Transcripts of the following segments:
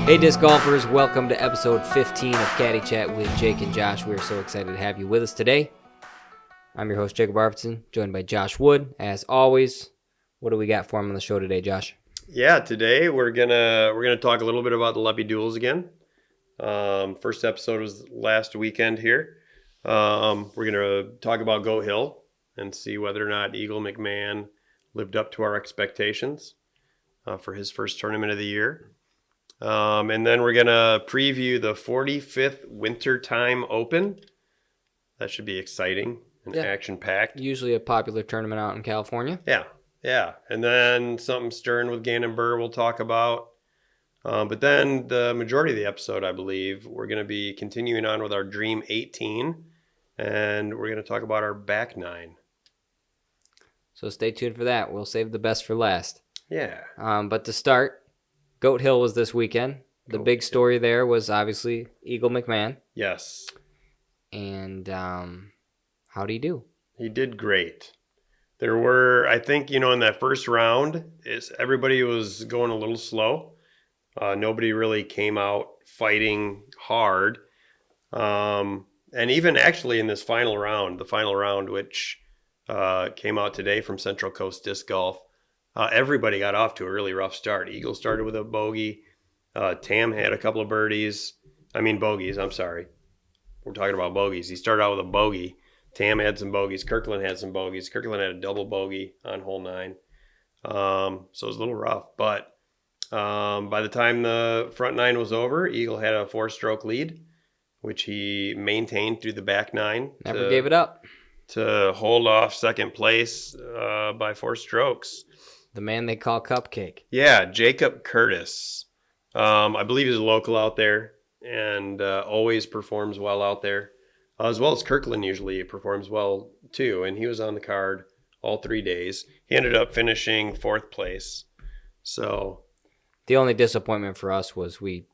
Hey disc golfers, welcome to episode 15 of Caddy Chat with Jake and Josh. We are so excited to have you with us today. I'm your host, Jacob Arvidsson, joined by Josh Wood. As always, what do we got for him on the show today, Josh? Yeah, today we're gonna talk a little bit about the Leppy Duels again. First episode was last weekend here. We're gonna talk about Goat Hill and see whether or not Eagle McMahon lived up to our expectations for his first tournament of the year. And then we're gonna preview the 45th Wintertime Open. That should be exciting and action-packed. Usually a popular tournament out in California. Yeah. And then something stern with Gannon Buhr we'll talk about. But then the majority of the episode, I believe, we're going to be continuing on with our Dream 18. And we're going to talk about our back nine. So stay tuned for that. We'll save the best for last. Yeah. But to start, Goat Hill was this weekend. The big story there was obviously Eagle McMahon. Yes. And how'd he do? He did great. There were, I think, in that first round, everybody was going a little slow. Nobody really came out fighting hard. And even actually in this final round, which came out today from Central Coast Disc Golf, everybody got off to a really rough start. Eagle started with a bogey. Tam had a couple of bogeys. I'm sorry. We're talking about bogeys. He started out with a bogey. Tam had some bogeys. Kirkland had some bogeys. Kirkland had a double bogey on hole 9. So it was a little rough. But by the time the front 9 was over, Eagle had a 4-stroke lead, which he maintained through the back 9. Never gave it up. To hold off second place by 4 strokes. The man they call Cupcake. Yeah, Jacob Curtis. I believe he's a local out there and always performs well out there. As well as Kirkland usually performs well too. And he was on the card all 3 days. He ended up finishing 4th place. So the only disappointment for us was we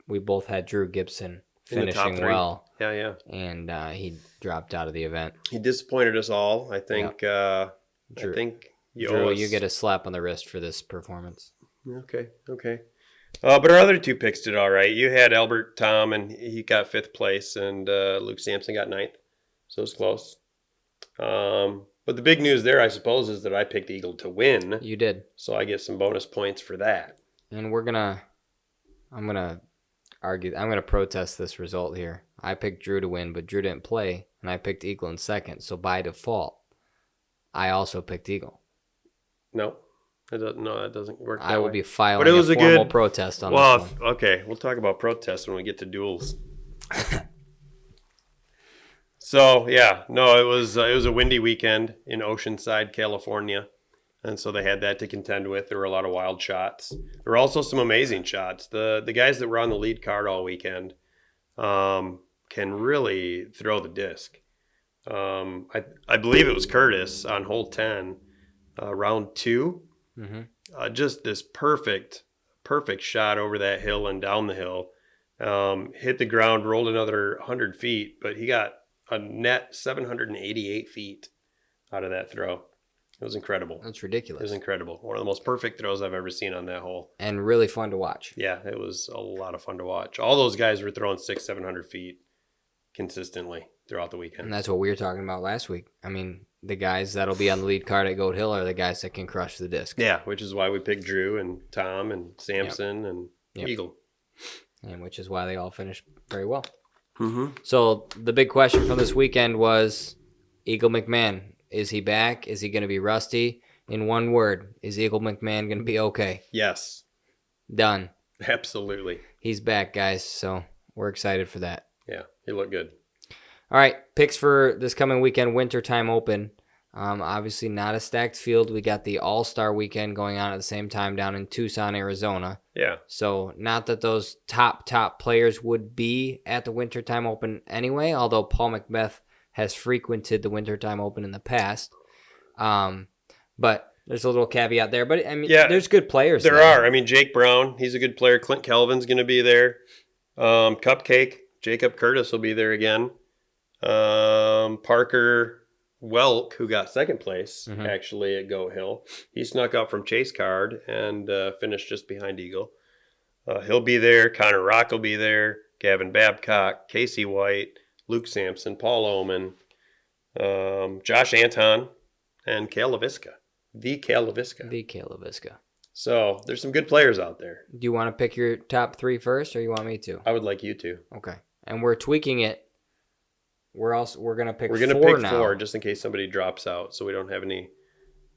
both had Drew Gibson finishing well. Yeah. And he dropped out of the event. He disappointed us all. I think Drew, I think you get a slap on the wrist for this performance. Okay. But our other 2 picks did all right. You had Albert Tom, and he got 5th place, and Luke Sampson got 9th. So it was close. But the big news there, I suppose, is that I picked Eagle to win. You did. So I get some bonus points for that. And I'm going to protest this result here. I picked Drew to win, but Drew didn't play, and I picked Eagle in second. So by default, I also picked Eagle. No, that doesn't work. I will be filing a formal protest on this one. Okay, we'll talk about protests when we get to duels. So it was a windy weekend in Oceanside, California, and so they had that to contend with. There were a lot of wild shots. There were also some amazing shots. The guys that were on the lead card all weekend can really throw the disc. I believe it was Curtis on hole 10, round 2. Mm-hmm. Just this perfect shot over that hill and down the hill. Hit the ground, rolled another 100 feet, but he got a net 788 feet out of that throw. It was incredible. That's ridiculous. It was incredible. One of the most perfect throws I've ever seen on that hole. And really fun to watch. Yeah, it was a lot of fun to watch. All those guys were throwing 600-700 feet consistently throughout the weekend. And that's what we were talking about last week. The guys that'll be on the lead card at Goat Hill are the guys that can crush the disc. Yeah, which is why we picked Drew and Tom and Sampson and Eagle. And which is why they all finished very well. Mm-hmm. So the big question from this weekend was Eagle McMahon. Is he back? Is he going to be rusty? In one word, is Eagle McMahon going to be okay? Yes. Done. Absolutely. He's back, guys, so we're excited for that. Yeah, he looked good. All right, picks for this coming weekend, Wintertime Open. Obviously not a stacked field. We got the All-Star weekend going on at the same time down in Tucson, Arizona. Yeah. So not that those top players would be at the Wintertime Open anyway, although Paul Macbeth has frequented the Wintertime Open in the past. But there's a little caveat there. But, there's good players there. There are. Jake Brown, he's a good player. Clint Kelvin's going to be there. Cupcake, Jacob Curtis will be there again. Parker Welk, who got second place, actually, at Goat Hill. He snuck out from Chase Card and finished just behind Eagle. He'll be there. Connor Rock will be there. Gavin Babcock, Casey White, Luke Sampson, Paul Oman, Josh Anton, and Cale LaVisca. The Cale LaVisca. The Cale LaVisca. So there's some good players out there. Do you want to pick your top 3 first, or you want me to? I would like you to. Okay. And we're tweaking it. We're going to pick 4 now. We're going to pick 4 just in case somebody drops out, so we don't have any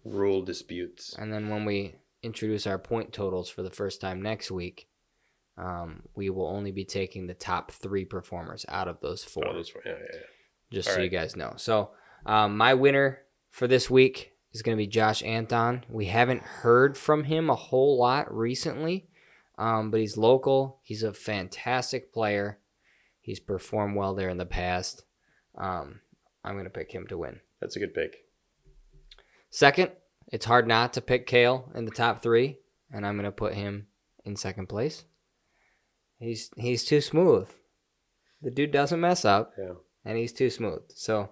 rule disputes. And then when we introduce our point totals for the first time next week, we will only be taking the top 3 performers out of those 4. Oh, those 4. Yeah. Just so you guys know. So my winner for this week is going to be Josh Anton. We haven't heard from him a whole lot recently, but he's local. He's a fantastic player. He's performed well there in the past. I'm going to pick him to win. That's a good pick. Second, it's hard not to pick Cale in the top 3, and I'm going to put him in second place. He's too smooth. The dude doesn't mess up, and he's too smooth. So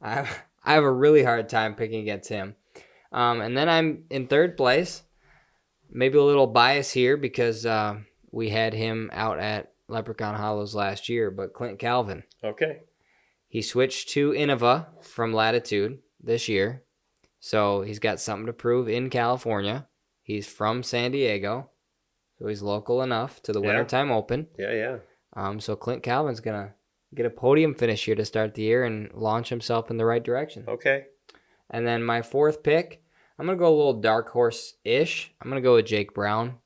I have a really hard time picking against him. And then I'm in third place. Maybe a little bias here because we had him out at Leprechaun Hollows last year, but Clint Calvin. Okay. He switched to Innova from Latitude this year, so he's got something to prove in California. He's from San Diego, so he's local enough to the Wintertime Open. Yeah. So Clint Calvin's going to get a podium finish here to start the year and launch himself in the right direction. Okay. And then my 4th pick, I'm going to go a little dark horse-ish. I'm going to go with Jake Brown.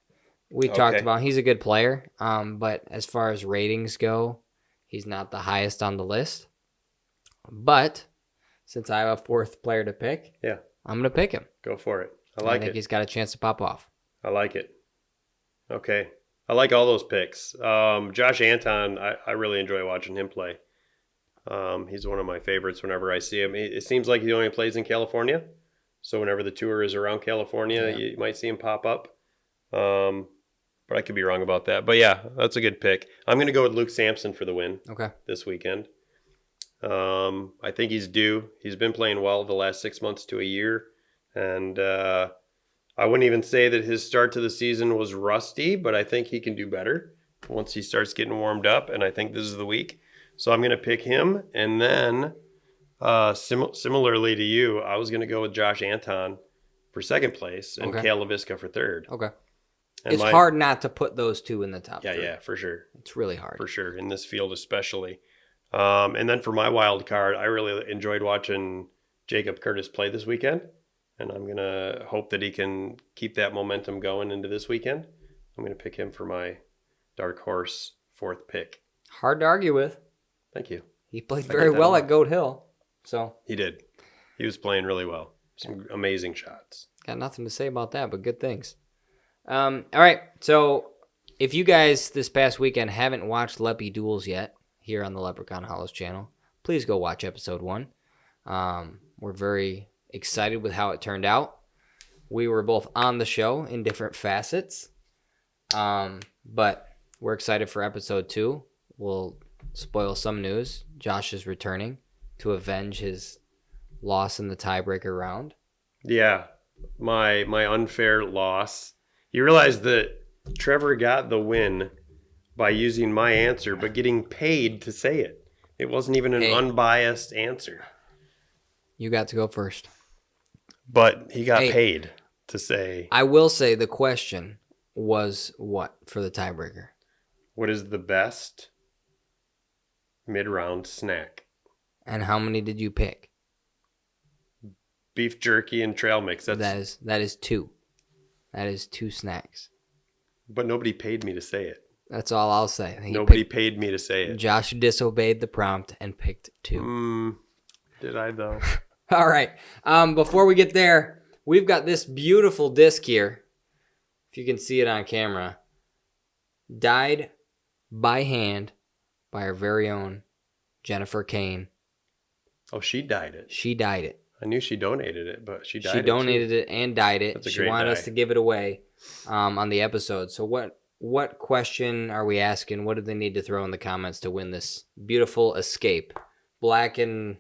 We talked about he's a good player, but as far as ratings go, he's not the highest on the list. But since I have a 4th player to pick, I'm going to pick him. Go for it. I think he's got a chance to pop off. I like it. Okay. I like all those picks. Josh Anton, I really enjoy watching him play. He's one of my favorites whenever I see him. It seems like he only plays in California. So whenever the tour is around California, you might see him pop up. But I could be wrong about that. But yeah, that's a good pick. I'm going to go with Luke Sampson for the win this weekend. I think he's due. He's been playing well the last 6 months to a year. And I wouldn't even say that his start to the season was rusty, but I think he can do better once he starts getting warmed up. And I think this is the week. So I'm going to pick him. And then similarly to you, I was going to go with Josh Anton for second place and Cale LaVisca for third. Okay. And it's hard not to put those 2 in the top 3. Yeah, for sure. It's really hard. For sure, in this field especially. And then for my wild card, I really enjoyed watching Jacob Curtis play this weekend. And I'm going to hope that he can keep that momentum going into this weekend. I'm going to pick him for my dark horse 4th pick. Hard to argue with. Thank you. He played very well at Goat Hill. So he did. He was playing really well. Some amazing shots. Got nothing to say about that, but good things. All right. So if you guys this past weekend haven't watched Leppy Duels yet here on the Leprechaun Hollows channel, please go watch episode 1. We're very excited with how it turned out. We were both on the show in different facets, but we're excited for episode 2. We'll spoil some news. Josh is returning to avenge his loss in the tiebreaker round. Yeah, my unfair loss. You realize that Trevor got the win by using my answer, but getting paid to say it. It wasn't even an unbiased answer. You got to go first. But he got paid to say. I will say the question was what for the tiebreaker? What is the best mid-round snack? And how many did you pick? Beef jerky and trail mix. That is 2. That is 2 snacks. But nobody paid me to say it. That's all I'll say. Nobody paid me to say it. Josh disobeyed the prompt and picked 2. Did I though? All right. Before we get there, we've got this beautiful disc here. If you can see it on camera. Dyed by hand by our very own Jennifer Kane. Oh, she dyed it. She dyed it. I knew she donated it, but she dyed it. She donated it and dyed it. That's she wanted us to give it away on the episode. So what question are we asking? What do they need to throw in the comments to win this beautiful escape? Black and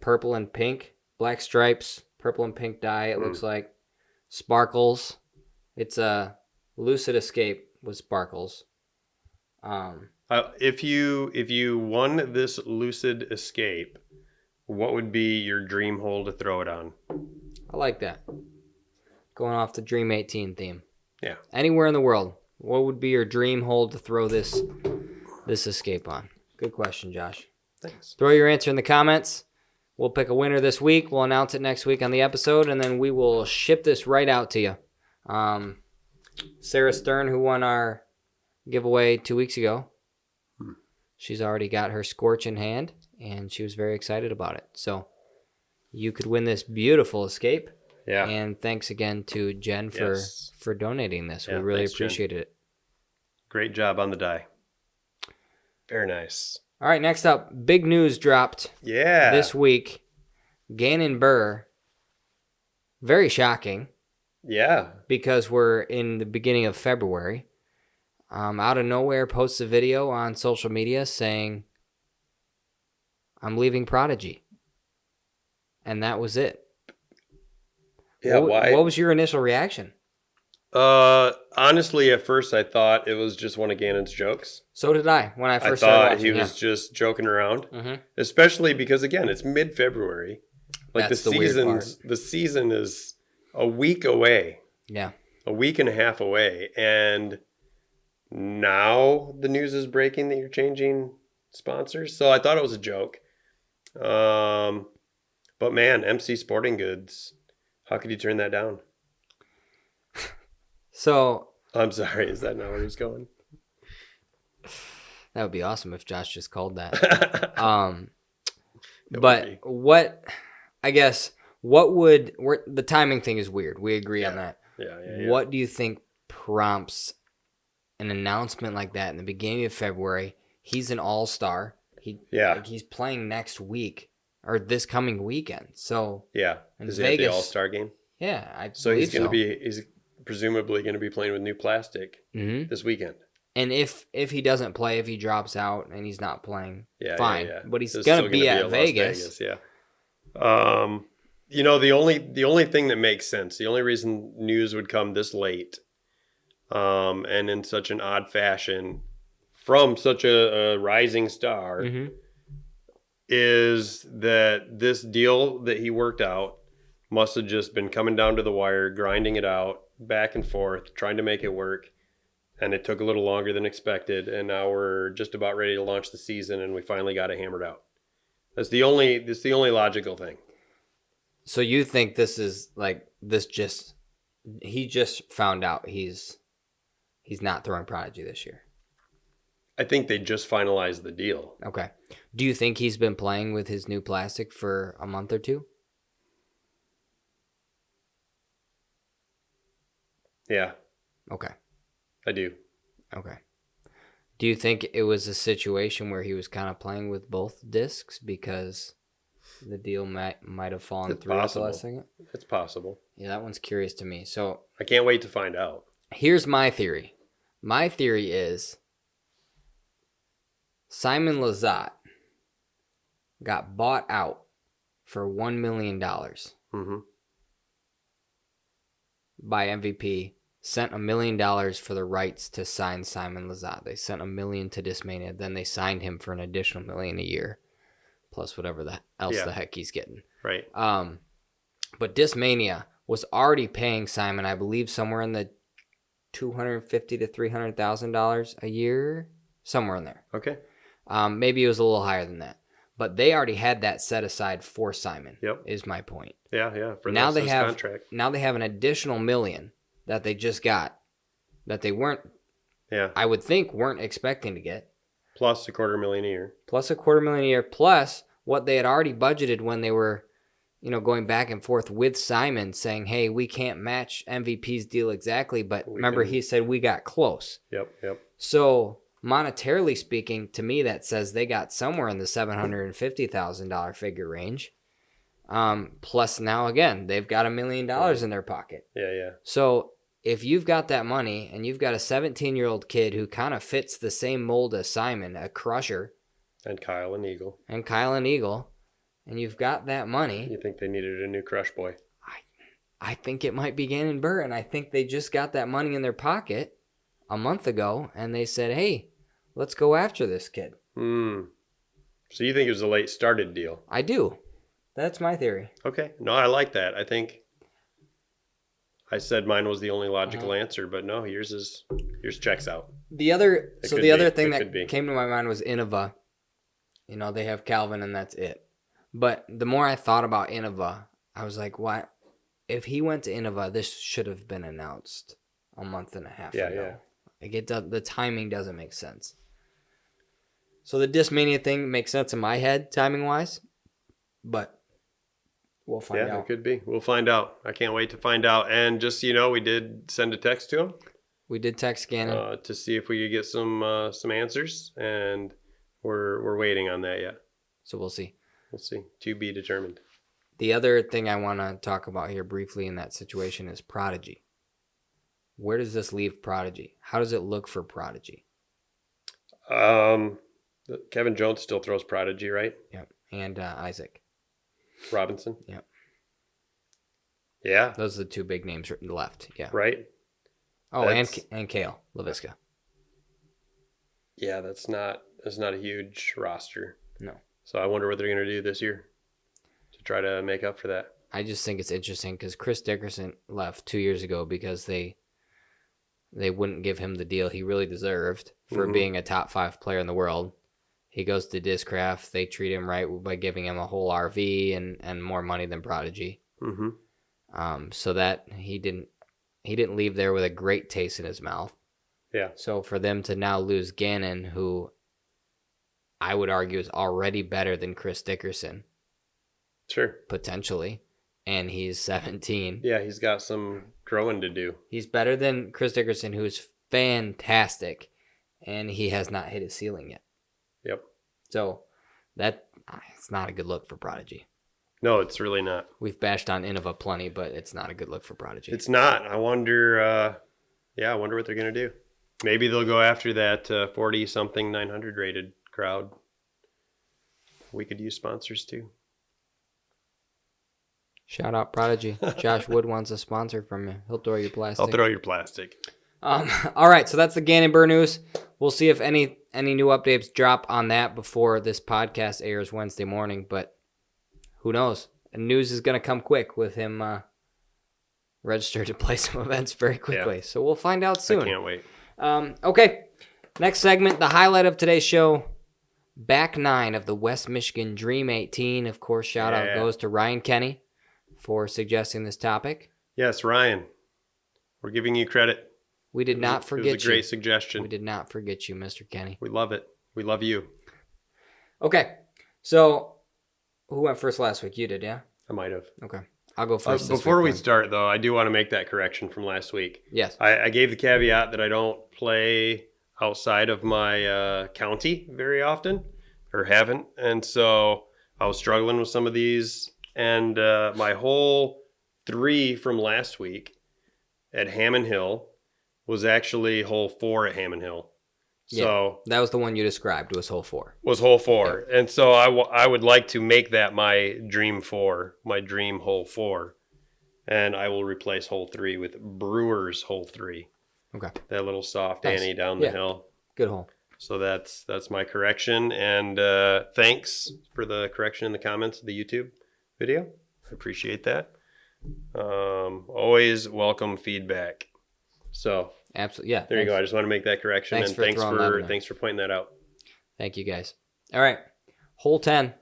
purple and pink. Black stripes, purple and pink dye, it looks like. Sparkles. It's a Lucid Escape with sparkles. If you won this Lucid Escape, what would be your dream hole to throw it on? I like that. Going off the Dream 18 theme. Yeah. Anywhere in the world, what would be your dream hole to throw this Escape on? Good question, Josh. Thanks. Throw your answer in the comments. We'll pick a winner this week. We'll announce it next week on the episode, and then we will ship this right out to you. Sarah Stern, who won our giveaway 2 weeks ago, she's already got her Scorch in hand, and she was very excited about it. So you could win this beautiful Escape. Yeah. And thanks again to Jen for donating this. Yeah, we really thanks, appreciated it. Great job on the die. Very nice. All right, next up, big news dropped this week. Gannon Buhr, very shocking. Yeah. Because we're in the beginning of February. Out of nowhere, posts a video on social media saying, I'm leaving Prodigy. And that was it. Yeah, what was your initial reaction? Honestly, at first I thought it was just one of Gannon's jokes. So did I when I first started watching. He was just joking around, Mm-hmm. Especially because again it's mid-February. Like That's the season is a week away. Yeah, a week and a half away, and now the news is breaking that you're changing sponsors. So I thought it was a joke. But man, MC Sporting Goods. How could you turn that down? So I'm sorry, is that not where he's going? That would be awesome if Josh just called that. But what would the timing thing is weird. We agree on that. Yeah. What do you think prompts an announcement like that in the beginning of February? He's an all-star. He's playing next week or this coming weekend. So is he at the All-Star game? Yeah, he's presumably going to be playing with new plastic this weekend. And if he doesn't play, if he drops out and he's not playing, fine. Yeah. But he's going to be at Vegas. Yeah. The only thing that makes sense, the only reason news would come this late, and in such an odd fashion from such a rising star, is that this deal that he worked out must have just been coming down to the wire, grinding it out, back and forth, trying to make it work. And it took a little longer than expected. And now we're just about ready to launch the season, and we finally got it hammered out. That's the only logical thing. So you think this is like he just found out he's not throwing Prodigy this year? I think they just finalized the deal. Okay. Do you think he's been playing with his new plastic for a month or two? Yeah. Okay. I do. Okay. Do you think it was a situation where he was kind of playing with both discs because the deal might have fallen through at the last second? It's possible. Yeah, that one's curious to me. So I can't wait to find out. Here's my theory. My theory is Simon Lizotte got bought out for $1 million by MVP. Sent $1 million for the rights to sign Simon Lizotte. They sent $1 million to Discmania. Then they signed him for an additional $1 million a year, plus whatever the heck he's getting. Right. But Discmania was already paying Simon, I believe, somewhere in the $250,000 to $300,000 a year, somewhere in there. Okay. Maybe it was a little higher than that, but they already had that set aside for Simon. Yep. Is my point. Yeah. For now they have contract. Now they have an additional $1 million that they just got, that they weren't, I would think, weren't expecting to get. Plus $250,000 a year. Plus $250,000 a year, plus what they had already budgeted when they were, going back and forth with Simon saying, hey, we can't match MVP's deal exactly, but he said we got close. Yep. So monetarily speaking, to me, that says they got somewhere in the $750,000 figure range. Plus now again, they've got $1 million in their pocket. Yeah. So if you've got that money and you've got a 17-year-old kid who kind of fits the same mold as Simon, a crusher, and Kyle and Eagle, and you've got that money, you think they needed a new crush boy? I think it might be Gannon Buhr, and I think they just got that money in their pocket a month ago, and they said, hey, let's go after this kid. So you think it was a late started deal? I do. That's my theory. Okay. No, I like that. I think I said mine was the only logical answer, but no, yours checks out. The other thing that be. came to my mind was Innova. You know, they have Calvin and that's it. But the more I thought about Innova, I was like, what? If he went to Innova, this should have been announced a month and a half ago. Yeah. Like the timing doesn't make sense. So the Discmania thing makes sense in my head, timing-wise. But we'll find out. Yeah, it could be. We'll find out. I can't wait to find out. And just so you know, we did send a text to him. We did text Gannon. To see if we could get some answers. And we're waiting on that yet. So we'll see. We'll see. To be determined. The other thing I want to talk about here briefly in that situation is Prodigy. Where does this leave Prodigy? How does it look for Prodigy? Kevin Jones still throws Prodigy, right? Yep. And Isaac Robinson. Yep. Yeah. Those are the two big names left. Yeah. Right. Oh, and Kale LaVisca. Yeah, that's not a huge roster. No. So I wonder what they're going to do this year to try to make up for that. I just think it's interesting because Chris Dickerson left 2 years ago because they wouldn't give him the deal he really deserved for being a top 5 player in the world. He goes to Discraft. They treat him right by giving him a whole RV and more money than Prodigy. So that he didn't leave there with a great taste in his mouth. Yeah. So for them to now lose Gannon, who I would argue is already better than Chris Dickerson. Sure. Potentially. And he's 17. Yeah, he's got some growing to do. He's better than Chris Dickerson, who's fantastic, and he has not hit his ceiling yet. Yep. So it's not a good look for Prodigy. No, it's really not. We've bashed on Innova plenty, but it's not a good look for Prodigy. It's not. I wonder I wonder what they're going to do. Maybe they'll go after that 40-something 900 rated crowd. We could use sponsors too. Shout out Prodigy. Josh Wood wants a sponsor from you. He'll throw your plastic. I'll throw your plastic. All right, so that's the Gannon Buhr news. We'll see if any new updates drop on that before this podcast airs Wednesday morning, but who knows? The news is going to come quick with him registered to play some events very quickly. Yeah. So we'll find out soon. I can't wait. Okay, next segment, the highlight of today's show, back 9 of the West Michigan Dream 18. Of course, shout out goes to Ryan Kenny for suggesting this topic. Yes, Ryan. We're giving you credit. We did not forget you. It was a great suggestion. We did not forget you, Mr. Kenny. We love it. We love you. Okay, so who went first last week? You did, yeah? I might have. Okay. I'll go first. Before we start, though, I do want to make that correction from last week. Yes. I gave the caveat that I don't play outside of my county very often, or haven't. And so I was struggling with some of these. And my whole 3 from last week at Hammond Hill was actually hole 4 at Hammond Hill. So that was the one you described, was hole 4. Was hole 4. Yeah. And so I would like to make that my dream 4, my dream hole 4. And I will replace hole 3 with Brewers hole 3. Okay. That little soft Annie down the hill. Good hole. So that's my correction. And thanks for the correction in the comments of the YouTube video. I appreciate that. Always welcome feedback. So absolutely, yeah. There you go. I just want to make that correction, and thanks for pointing that out. Thank you, guys. All right, hole 10,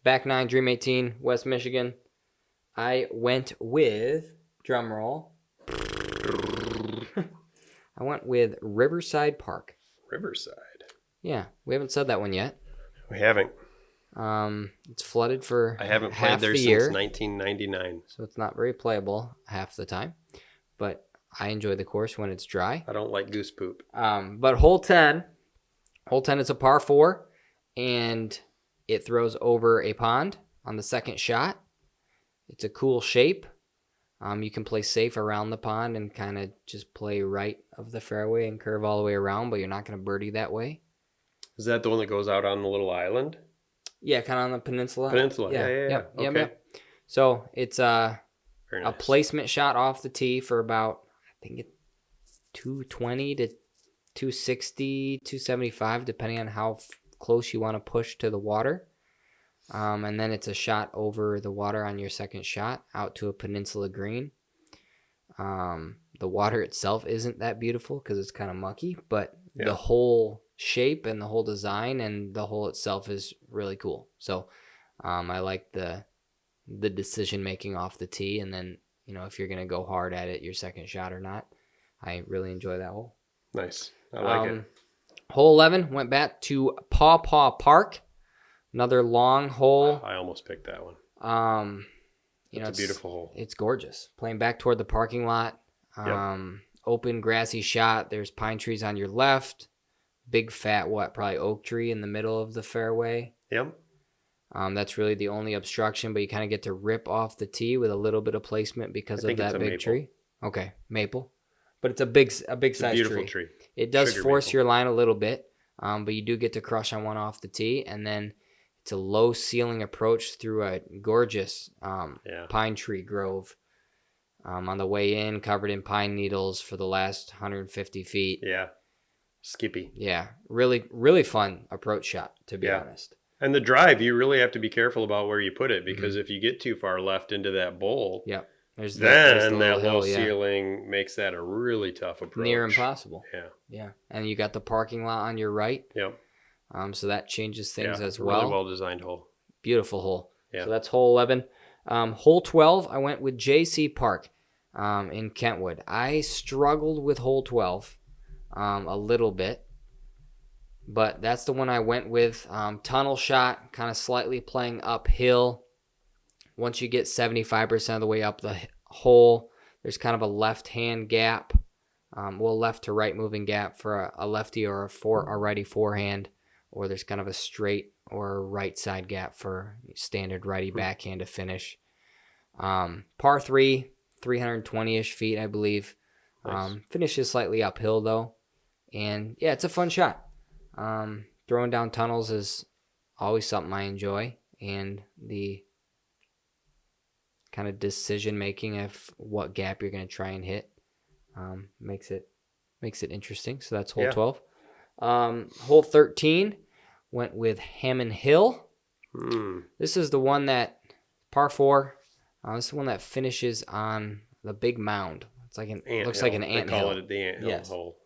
back 9, Dream 18, West Michigan. I went with drum roll. I went with Riverside Park. Riverside. Yeah, we haven't said that one yet. We haven't. It's flooded for I haven't played there since 1999. So it's not very playable half the time, but I enjoy the course when it's dry. I don't like goose poop. But hole 10 is a par 4, and it throws over a pond on the second shot. It's a cool shape. You can play safe around the pond and kind of just play right of the fairway and curve all the way around, but you're not going to birdie that way. Is that the one that goes out on the little island? Yeah, kind of on the peninsula. Yeah. Okay. Yep. So it's Are Very a nice. placement shot off the tee for about, I think it's 220 to 260, 275, depending on how close you want to push to the water. And then it's a shot over the water on your second shot out to a peninsula green. The water itself isn't that beautiful because it's kind of mucky, but the whole shape and the whole design and the hole itself is really cool. So I like the decision making off the tee, and then if you're gonna go hard at it, your second shot or not. I really enjoy that hole. Nice. I like it. Hole 11 went back to Paw Paw Park. Another long hole. I almost picked that one. It's a beautiful hole. It's gorgeous. Playing back toward the parking lot. Open grassy shot. There's pine trees on your left. Big fat probably oak tree in the middle of the fairway. Yep. That's really the only obstruction, but you kind of get to rip off the tee with a little bit of placement because of that big tree. Okay, maple. But it's a big size beautiful tree. It does Sugar force maple. your line a little bit, but you do get to crush on one off the tee, and then it's a low ceiling approach through a gorgeous pine tree grove. On the way in, covered in pine needles for the last 150 feet. Yeah. Skippy. Yeah, really, really fun approach shot, to be honest. And the drive, you really have to be careful about where you put it, because if you get too far left into that bowl, there's that hill, low ceiling makes that a really tough approach. Near impossible. Yeah. And you got the parking lot on your right. Yep. So that changes things as well. well. Really well-designed hole. Beautiful hole. Yeah. So that's hole 11. Hole 12, I went with J.C. Park in Kentwood. I struggled with hole 12 a little bit, but that's the one I went with. Tunnel shot, kind of slightly playing uphill. Once you get 75% of the way up the hole, there's kind of a left-hand gap, left to right moving gap for a lefty or a righty forehand, or there's kind of a straight or right side gap for standard righty backhand to finish. Par 3, 320-ish feet, I believe. Nice. Finishes slightly uphill, though. And, yeah, it's a fun shot. Throwing down tunnels is always something I enjoy, and the kind of decision making of what gap you're going to try and hit makes it interesting. So that's hole 12. Hole 13 went with Hammond Hill. This is the one that par 4. This is the one that finishes on the big mound. It's like looks like an ant hill. They call it the ant hill hole.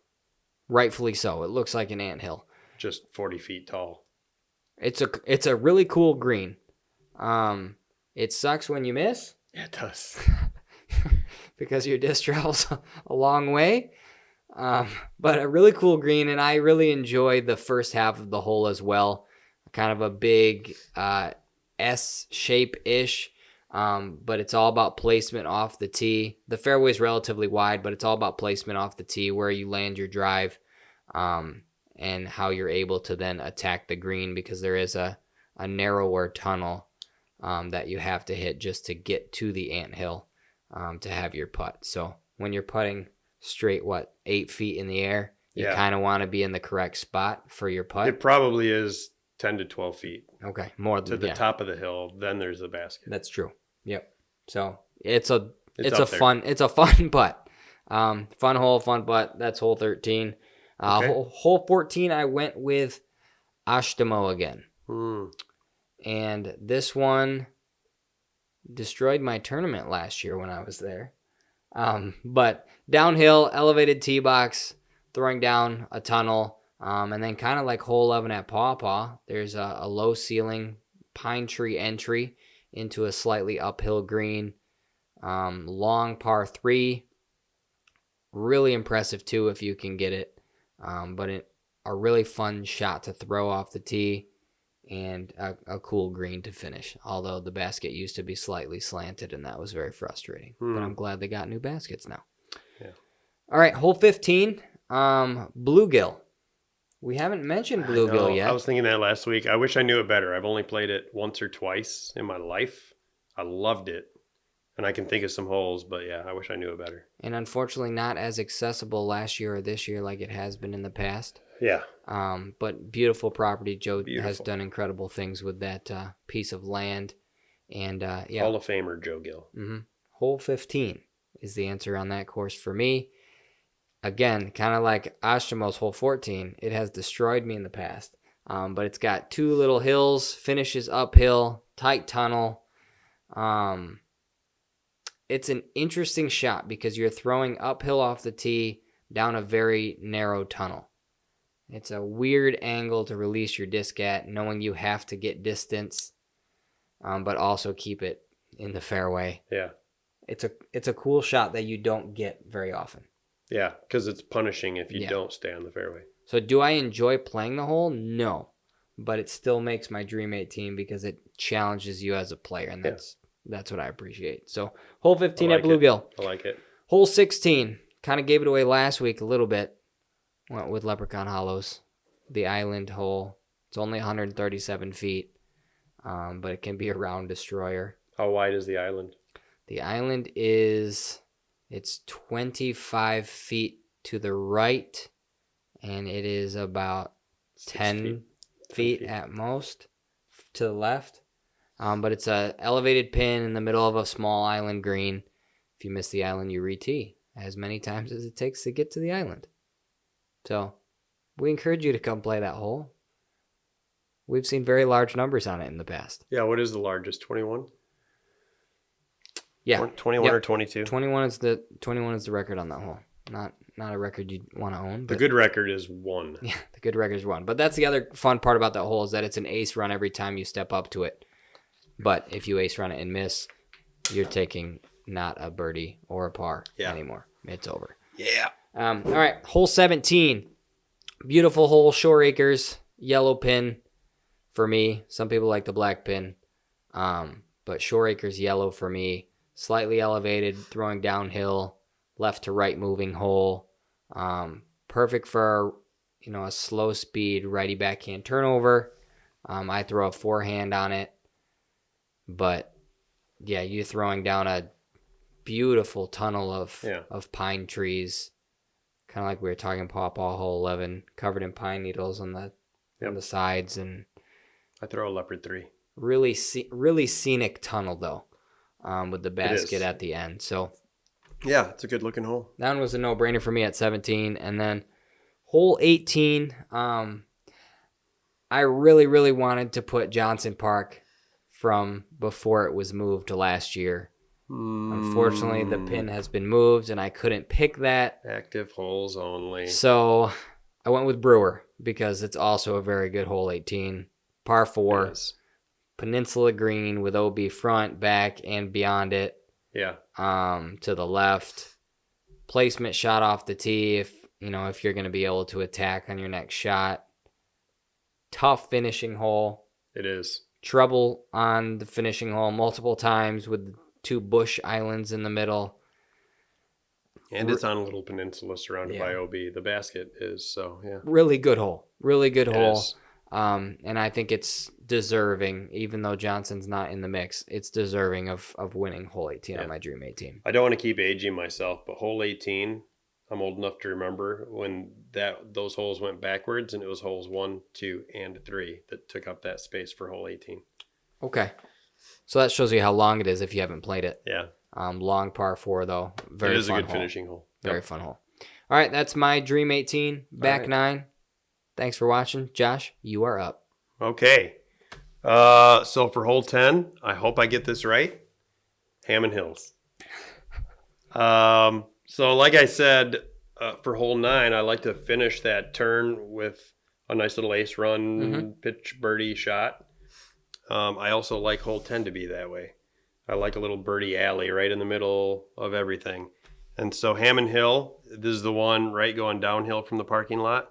Rightfully so. It looks like an ant hill. Just 40 feet tall. It's a really cool green. It sucks when you miss. Yeah, it does. Because your disc travels a long way. But a really cool green, and I really enjoyed the first half of the hole as well. Kind of a big S shape-ish, but it's all about placement off the tee. The fairway is relatively wide, but it's all about placement off the tee, where you land your drive, and how you're able to then attack the green, because there is a narrower tunnel that you have to hit just to get to the anthill to have your putt. So when you're putting straight, 8 feet in the air, you kind of want to be in the correct spot for your putt. It probably is 10 to 12 feet. Okay, more than to the top of the hill. Then there's the basket. That's true. Yep. So it's a fun putt. Fun hole, fun putt. That's hole 13. Hole 14, I went with Ashtamo again. And this one destroyed my tournament last year when I was there. But downhill, elevated tee box, throwing down a tunnel, and then kind of like hole 11 at Paw Paw, there's a low ceiling pine tree entry into a slightly uphill green. Long par 3. Really impressive too if you can get it. But a really fun shot to throw off the tee, and a cool green to finish. Although the basket used to be slightly slanted, and that was very frustrating. But I'm glad they got new baskets now. Yeah. All right, hole 15, Bluegill. We haven't mentioned Bluegill yet. I was thinking that last week. I wish I knew it better. I've only played it once or twice in my life. I loved it. And I can think of some holes, but yeah, I wish I knew it better. And unfortunately not as accessible last year or this year like it has been in the past. Yeah. But beautiful property. Joe has done incredible things with that piece of land. And Hall of Famer Joe Gill. Mm-hmm. Hole 15 is the answer on that course for me. Again, kind of like Ashimo's hole 14, it has destroyed me in the past. But it's got two little hills, finishes uphill, tight tunnel. It's an interesting shot because you're throwing uphill off the tee down a very narrow tunnel. It's a weird angle to release your disc at, knowing you have to get distance, but also keep it in the fairway. Yeah. It's a cool shot that you don't get very often. Yeah, because it's punishing if you don't stay on the fairway. So do I enjoy playing the hole? No. But it still makes my Dream 18 because it challenges you as a player, and that's what I appreciate. So hole 15 at Bluegill. I like it. Hole 16, kind of gave it away last week a little bit. Went with Leprechaun Hollows, the island hole. It's only 137 feet, but it can be a round destroyer. How wide is the island? The island it's 25 feet to the right, and it is about 10 feet at most to the left. But it's a elevated pin in the middle of a small island green. If you miss the island, you re-tee as many times as it takes to get to the island. So we encourage you to come play that hole. We've seen very large numbers on it in the past. Yeah, what is the largest? 21? Yeah. 21 or 22? 21 is the record on that hole. Not a record you'd want to own. The good record is 1. Yeah, the good record is 1. But that's the other fun part about that hole is that it's an ace run every time you step up to it. But if you ace run it and miss, you're taking not a birdie or a par anymore. It's over. Yeah. All right, hole 17. Beautiful hole, Shore Acres, yellow pin for me. Some people like the black pin. But Shore Acres yellow for me. Slightly elevated, throwing downhill, left to right moving hole. Perfect for a slow speed righty backhand turnover. I throw a forehand on it. But yeah, you're throwing down a beautiful tunnel of pine trees. Kind of like we were talking Pawpaw hole 11, covered in pine needles on the sides, and I throw a leopard 3. Really scenic tunnel though, with the basket at the end. So yeah, it's a good looking hole. That one was a no-brainer for me at 17, and then hole 18. I really wanted to put Johnson Park from before it was moved to last year. Unfortunately, the pin has been moved, and I couldn't pick that. Active holes only. So I went with Brewer because it's also a very good hole 18. Par 4. Yes. Peninsula green with OB front, back, and beyond it. Yeah. To the left. Placement shot off the tee if you're going to be able to attack on your next shot. Tough finishing hole. It is. Trouble on the finishing hole multiple times with 2 bush islands in the middle. And it's on a little peninsula surrounded by OB. The basket is, so, yeah. Really good hole. Really good hole. Is. And I think it's deserving, even though Johnson's not in the mix, it's deserving of winning hole 18 on my Dream 18. I don't want to keep aging myself, but hole 18, I'm old enough to remember when those holes went backwards, and it was holes 1, 2, and 3 that took up that space for hole 18. Okay. So that shows you how long it is if you haven't played it. Yeah. Long par 4, though. Very fun hole. It is a good finishing hole. Very fun hole. All right, that's my Dream 18, back 9. Thanks for watching. Josh, you are up. Okay. So for hole 10, I hope I get this right. Hammond Hills. So like I said, for hole 9, I like to finish that turn with a nice little ace run, pitch birdie shot. I also like hole 10 to be that way. I like a little birdie alley right in the middle of everything. And so Hammond Hill, this is the one right going downhill from the parking lot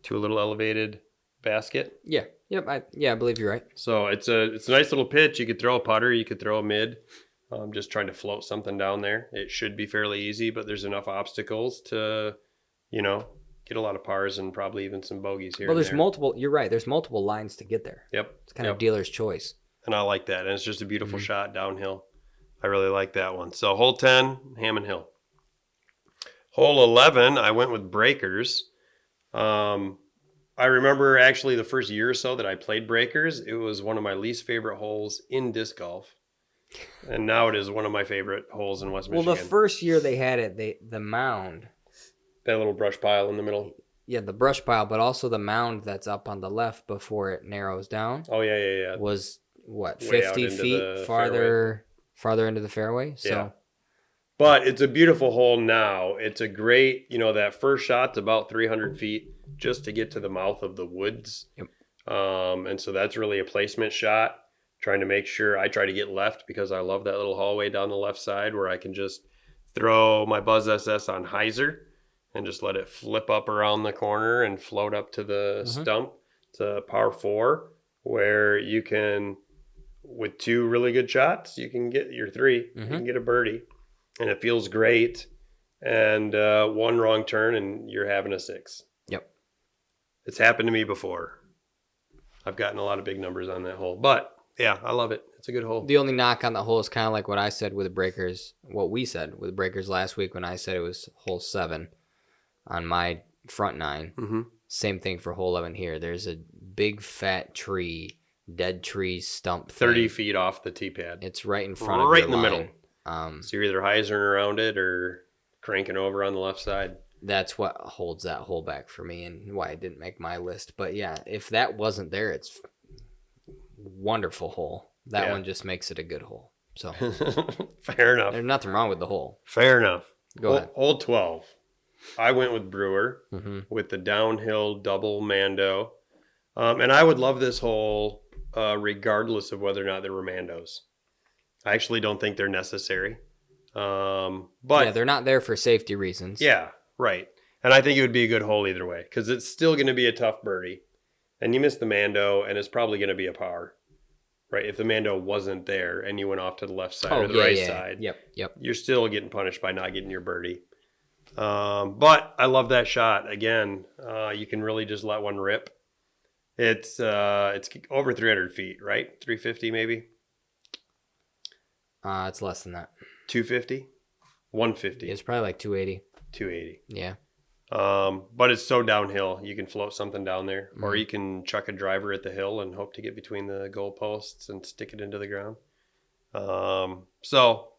to a little elevated basket. Yeah. Yep. I believe you're right. So it's a nice little pitch. You could throw a putter, you could throw a mid. Just trying to float something down there. It should be fairly easy, but there's enough obstacles to, get a lot of pars and probably even some bogeys here. Well, there's multiple. You're right. There's multiple lines to get there. Yep. It's kind of dealer's choice. And I like that. And it's just a beautiful shot downhill. I really like that one. So hole 10, Hammond Hill. Hole 11, I went with breakers. I remember actually the first year or so that I played breakers, it was one of my least favorite holes in disc golf. And now it is one of my favorite holes in West Well, Michigan. the first year they had it, the mound. That little brush pile in the middle. Yeah, the brush pile, but also the mound that's up on the left before it narrows down. Oh, yeah. Was what, Way out 50 into feet the farther into the fairway? So Yeah. But it's a beautiful hole now. It's a great, that first shot's about 300 feet just to get to the mouth of the woods. Yep. And so that's really a placement shot. Trying to make sure I try to get left because I love that little hallway down the left side where I can just throw my Buzz SS on hyzer and just let it flip up around the corner and float up to the stump. It's a par 4 where you can, with 2 really good shots, you can get your 3. You can get a birdie. And it feels great. And 1 wrong turn and you're having a 6. Yep. It's happened to me before. I've gotten a lot of big numbers on that hole. But, yeah, I love it. It's a good hole. The only knock on the hole is kind of like what I said with the breakers, what we said with the breakers last week when I said it was hole 7 on my front 9. Mm-hmm. Same thing for hole 11 here. There's a big fat tree, dead tree stump thing. 30 feet off the tee pad. It's right in front of right your in the line. middle. So you're either hyzering around it or cranking over on the left side. That's what holds that hole back for me and why it didn't make my list. But yeah, if that wasn't there, it's wonderful hole. That one just makes it a good hole. So fair enough. There's nothing wrong with the hole. Fair enough. Go ahead. Hole 12. I went with Brewer with the downhill double Mando. And I would love this hole regardless of whether or not there were Mandos. I actually don't think they're necessary. But yeah, they're not there for safety reasons. Yeah, right. And I think it would be a good hole either way because it's still going to be a tough birdie. And you miss the Mando, and it's probably going to be a par. Right? If the Mando wasn't there and you went off to the left side or the right side, Yep. you're still getting punished by not getting your birdie. But I love that shot. Again, you can really just let one rip. It's over 300 feet, right? 350 maybe? It's less than that. 250? 150? It's probably like 280. 280. Yeah. But it's so downhill. You can float something down there, or you can chuck a driver at the hill and hope to get between the goalposts and stick it into the ground. So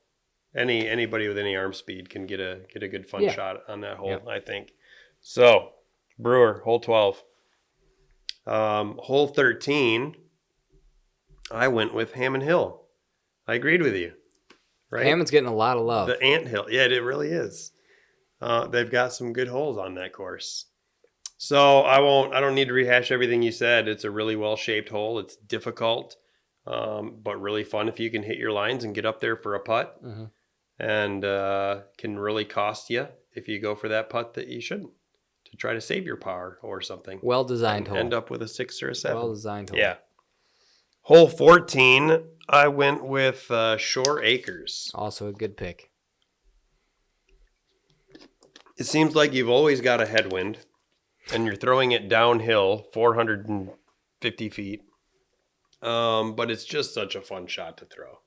anybody with any arm speed can get a good fun shot on that hole, I think. So Brewer, hole 12. Hole 13, I went with Hammond Hill. I agreed with you. Right? Hammond's getting a lot of love. The Anthill. Yeah, it really is. They've got some good holes on that course. So I don't need to rehash everything you said. It's a really well-shaped hole. It's difficult, but really fun if you can hit your lines and get up there for a putt. And can really cost you if you go for that putt that you shouldn't to try to save your par or something. Well-designed hole. End up with a 6 or a 7. Well-designed hole. Yeah. Hole 14, I went with Shore Acres. Also a good pick. It seems like you've always got a headwind, and you're throwing it downhill 450 feet. But it's just such a fun shot to throw.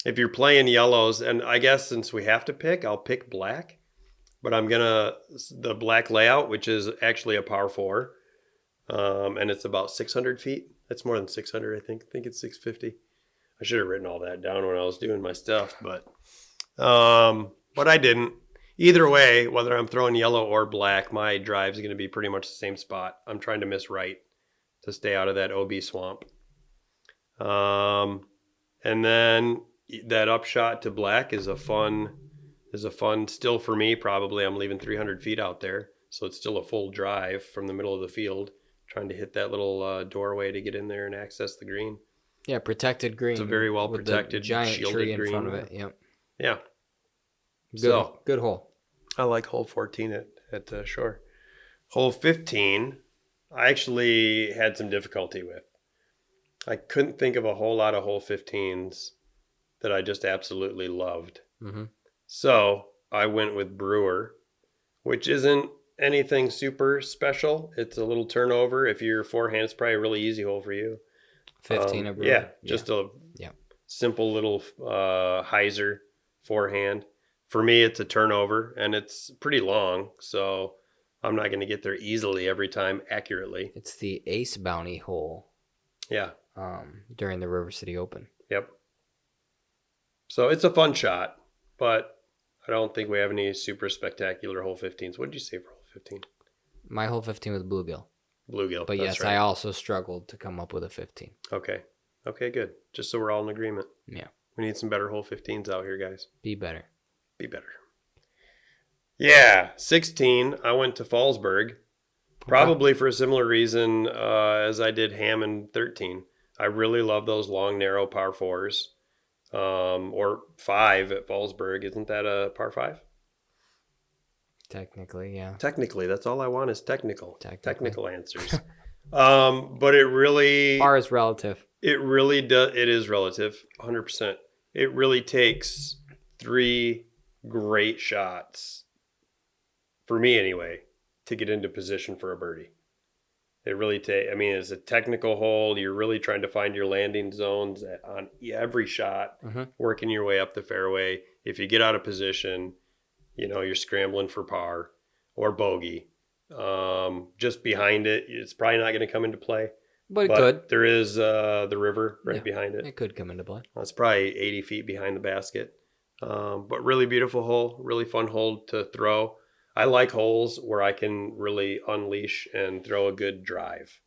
If you're playing yellows, and I guess since we have to pick, I'll pick black. But the black layout, which is actually a par 4. And it's about 600 feet. That's more than 600, I think. I think it's 650. I should have written all that down when I was doing my stuff, but I didn't. Either way, whether I'm throwing yellow or black, my drive's going to be pretty much the same spot. I'm trying to miss right to stay out of that OB swamp. And then that upshot to black is a fun, still for me, probably I'm leaving 300 feet out there. So it's still a full drive from the middle of the field, trying to hit that little doorway to get in there and access the green. Yeah, protected green. It's a very well protected, giant shielded tree in green. front of it. Yep. Yeah. Good hole. I like hole 14 at Shore. Hole 15, I actually had some difficulty with. I couldn't think of a whole lot of hole 15s that I just absolutely loved. So I went with Brewer, which isn't anything super special. It's a little turnover. If you're forehand, it's probably a really easy hole for you. 15 of Brewer. Yeah, just a simple little hyzer forehand. For me, it's a turnover, and it's pretty long, so I'm not going to get there easily every time accurately. It's the Ace Bounty hole. Yeah. During the River City Open. Yep. So it's a fun shot, but I don't think we have any super spectacular hole 15s. What did you say for hole 15? My hole 15 was bluegill. Bluegill. But that's yes, right. I also struggled to come up with a 15. Okay. Okay, good. Just so we're all in agreement. Yeah. We need some better hole 15s out here, guys. Be better. Be better. Yeah, 16. I went to Fallsburg, probably for a similar reason as I did Hammond 13. I really love those long, narrow par fours, or 5 at Fallsburg. Isn't that a par 5? Technically, yeah. Technically, that's all I want is technical answers. But Par is relative. It really does. It is relative, 100%. It really takes 3 great shots, for me anyway, to get into position for a birdie. It really it's a technical hole. You're really trying to find your landing zones on every shot, working your way up the fairway. If you get out of position, you're scrambling for par or bogey. Just behind it, it's probably not going to come into play. But it could. There is the river right behind it. It could come into play. It's probably 80 feet behind the basket. But really beautiful hole, really fun hole to throw. I like holes where I can really unleash and throw a good drive.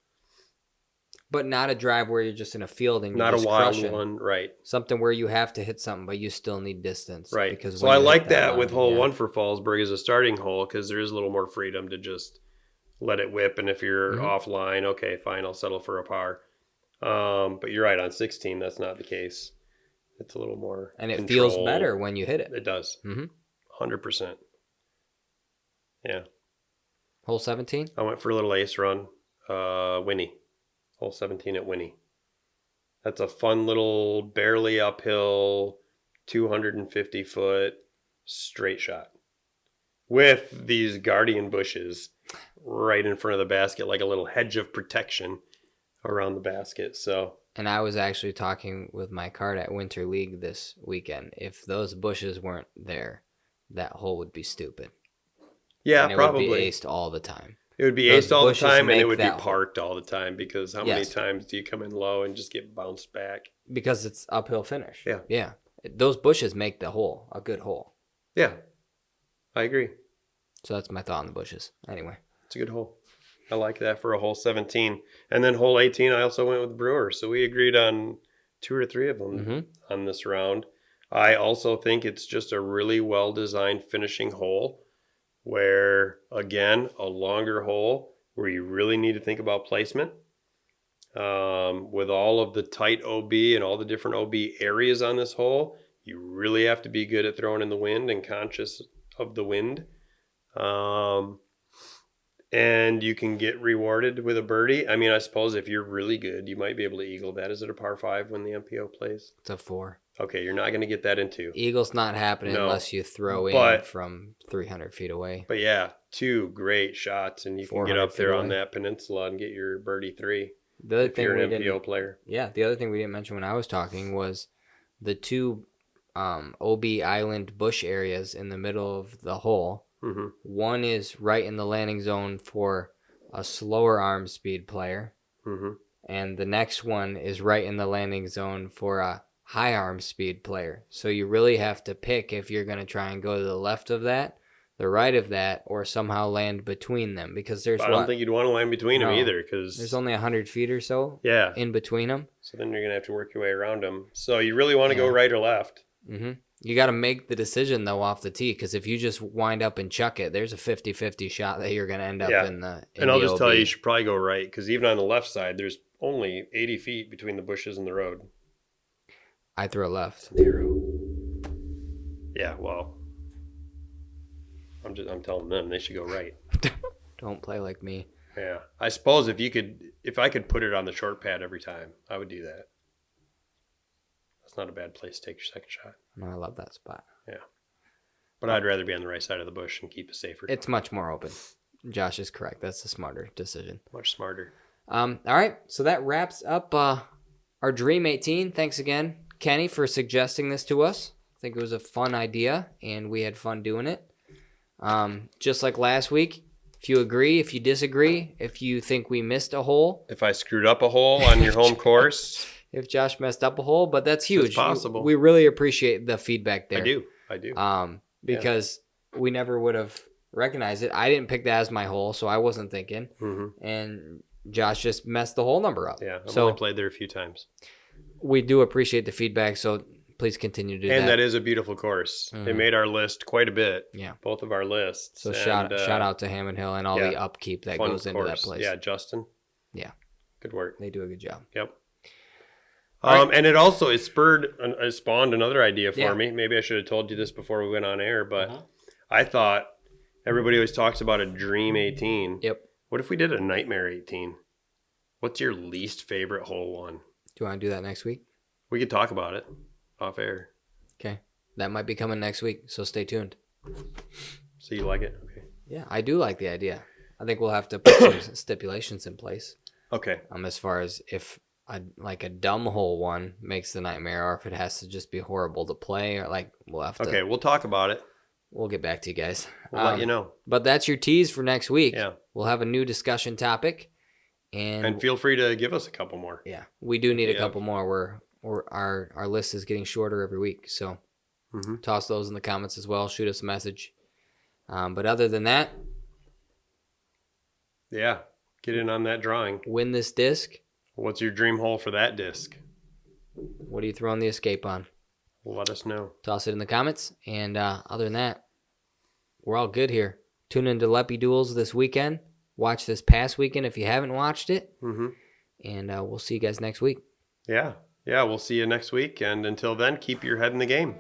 But not a drive where you're just in a field and you're not just a wild crushing. One, right? Something where you have to hit something, but you still need distance, right? Because so I like that with hole 1 for Fallsburg as a starting hole because there is a little more freedom to just let it whip. And if you're offline, okay, fine, I'll settle for a par. But you're right, on 16, that's not the case. It's a little more and it control. Feels better when you hit it. It does. 100%. Yeah. Hole 17? I went for a little ace run. Winnie. Hole 17 at Winnie. That's a fun little, barely uphill, 250 foot straight shot with these guardian bushes right in front of the basket, like a little hedge of protection around the basket. So. And I was actually talking with my card at Winter League this weekend. If those bushes weren't there, that hole would be stupid. Yeah, and it probably. would be aced all the time. It would be aced all the time, and it would be parked all the time because how many times do you come in low and just get bounced back? Because it's uphill finish. Yeah. Yeah. Those bushes make the hole a good hole. Yeah, I agree. So that's my thought on the bushes. Anyway. It's a good hole. I like that for a hole 17. And then hole 18, I also went with Brewer. So we agreed on 2 or 3 of them on this round. I also think it's just a really well-designed finishing hole where, again, a longer hole where you really need to think about placement. With all of the tight OB and all the different OB areas on this hole, you really have to be good at throwing in the wind and conscious of the wind. And you can get rewarded with a birdie. I mean, I suppose if you're really good, you might be able to eagle that. Is it a par 5 when the MPO plays? It's a 4. Okay, you're not going to get that in 2. Eagle's not happening unless you throw in from 300 feet away. But yeah, 2 great shots, and you can get up there on that peninsula and get your birdie 3 if you're an MPO player. Yeah, the other thing we didn't mention when I was talking was the 2 OB Island bush areas in the middle of the hole. One is right in the landing zone for a slower arm speed player. And the next one is right in the landing zone for a high arm speed player. So you really have to pick if you're going to try and go to the left of that, the right of that, or somehow land between them. Because there's I don't think you'd want to land between them either. Because there's only 100 feet or so in between them. So then you're going to have to work your way around them. So you really want to go right or left. You got to make the decision, though, off the tee, because if you just wind up and chuck it, there's a 50-50 shot that you're going to end up in the And I'll just tell you, you should probably go right, because even on the left side, there's only 80 feet between the bushes and the road. I throw left. 0. Yeah, well, I'm telling them they should go right. Don't play like me. Yeah, I suppose if I could put it on the short pad every time, I would do that. That's not a bad place to take your second shot. No, I love that spot. Yeah. But I'd rather be on the right side of the bush and keep it safer. It's much more open. Josh is correct. That's a smarter decision. Much smarter. All right. So that wraps up our Dream 18. Thanks again, Kenny, for suggesting this to us. I think it was a fun idea, and we had fun doing it. Just like last week, if you agree, if you disagree, if you think we missed a hole. If I screwed up a hole on your home course. if Josh messed up a hole, but that's huge. It's possible. We really appreciate the feedback there. I do. Because we never would have recognized it. I didn't pick that as my hole, so I wasn't thinking. Mm-hmm. And Josh just messed the hole number up. Yeah, I've so only played there a few times. We do appreciate the feedback, so please continue to do that. And that is a beautiful course. Mm-hmm. They made our list quite a bit. Yeah. Both of our lists. So shout out to Hammond Hill and all the upkeep that goes into that place. Yeah, Justin. Yeah. Good work. They do a good job. Yep. And it spawned another idea for me. Maybe I should have told you this before we went on air, but I thought everybody always talks about a dream 18. Yep. What if we did a nightmare 18? What's your least favorite hole one? Do you want to do that next week? We could talk about it off air. Okay. That might be coming next week, so stay tuned. So you like it? Okay. Yeah, I do like the idea. I think we'll have to put some stipulations in place. Okay. As far as if a dumb hole one makes the nightmare, or if it has to just be horrible to play, or we'll have to. Okay, we'll talk about it. We'll get back to you guys. We'll let you know. But that's your tease for next week. Yeah. We'll have a new discussion topic, and feel free to give us a couple more. Yeah, we do need a couple more. Our list is getting shorter every week, so toss those in the comments as well. Shoot us a message. But other than that, yeah, get in on that drawing. Win this disc. What's your dream hole for that disc? What are you throwing the escape on? Let us know. Toss it in the comments. And other than that, we're all good here. Tune into Leppy Duels this weekend. Watch this past weekend if you haven't watched it. Mm-hmm. And we'll see you guys next week. Yeah, we'll see you next week. And until then, keep your head in the game.